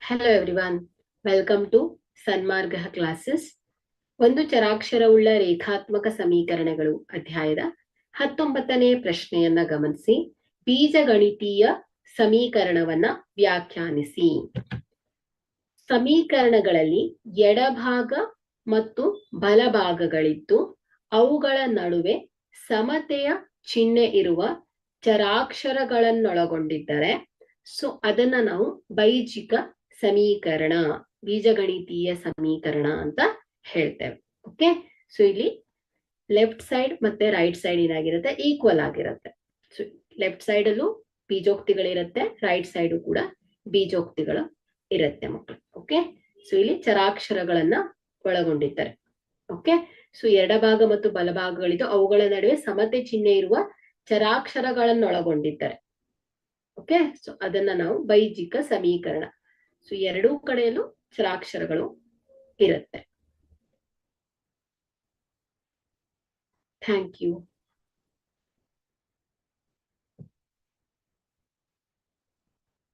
Hello everyone, welcome to Sanmarga classes. ಒಂದು ಚರಾಕ್ಷರವುಳ್ಳ ರೇಖಾತ್ಮಕ ಸಮೀಕರಣಗಳು ಅಧ್ಯಾಯದ 19ನೇ ಪ್ರಶ್ನೆಯನ್ನ ಗಮನಿಸಿ. ಬೀಜಗಣಿತೀಯ ಸಮೀಕರಣವನ್ನ ವ್ಯಾಖ್ಯಾನಿಸಿ. ಸಮೀಕರಣಗಳಲ್ಲಿ ಎಡಭಾಗ ಮತ್ತು ಬಲಭಾಗಗಳಿದ್ದು ಅವುಗಳ ನಡುವೆ ಸಮತೆಯ ಚಿಹ್ನೆ ಇರುವ ಚರಾಕ್ಷರಗಳನ್ನೊಳಗೊಂಡಿದ್ದರೆ ಸೊ ಅದನ್ನ ನಾವು ಬೈಜಿಕ ಸಮೀಕರಣ, ಬೀಜಗಣಿತೀಯ ಸಮೀಕರಣ ಅಂತ ಹೇಳ್ತೇವೆ. ಓಕೆ, ಸೊ ಇಲ್ಲಿ ಲೆಫ್ಟ್ ಸೈಡ್ ಮತ್ತೆ ರೈಟ್ ಸೈಡ್ ಏನಾಗಿರುತ್ತೆ, ಈಕ್ವಲ್ ಆಗಿರುತ್ತೆ. ಸೊ ಲೆಫ್ಟ್ ಸೈಡ್ ಅಲ್ಲೂ ಬೀಜೋಕ್ತಿಗಳಿರುತ್ತೆ, ರೈಟ್ ಸೈಡು ಕೂಡ ಬೀಜೋಕ್ತಿಗಳು ಇರುತ್ತೆ ಮಕ್ಕಳು. ಓಕೆ, ಸೊ ಇಲ್ಲಿ ಚರಾಕ್ಷರಗಳನ್ನ ಒಳಗೊಂಡಿದ್ದಾರೆ. ಓಕೆ, ಸೊ ಎಡಭಾಗ ಮತ್ತು ಬಲಭಾಗಗಳಿದ್ದು ಅವುಗಳ ನಡುವೆ ಸಮತೆ ಚಿಹ್ನೆ ಇರುವ ಚರಾಕ್ಷರಗಳನ್ನೊಳಗೊಂಡಿದ್ದಾರೆ. ಓಕೆ, ಸೊ ಅದನ್ನ ನಾವು ಬೈಜಿಕ ಸಮೀಕರಣ. ಸೊ ಎರಡೂ ಕಡೆಯಲ್ಲೂ ಚರಾಕ್ಷರಗಳು ಇರುತ್ತೆ. Thank you.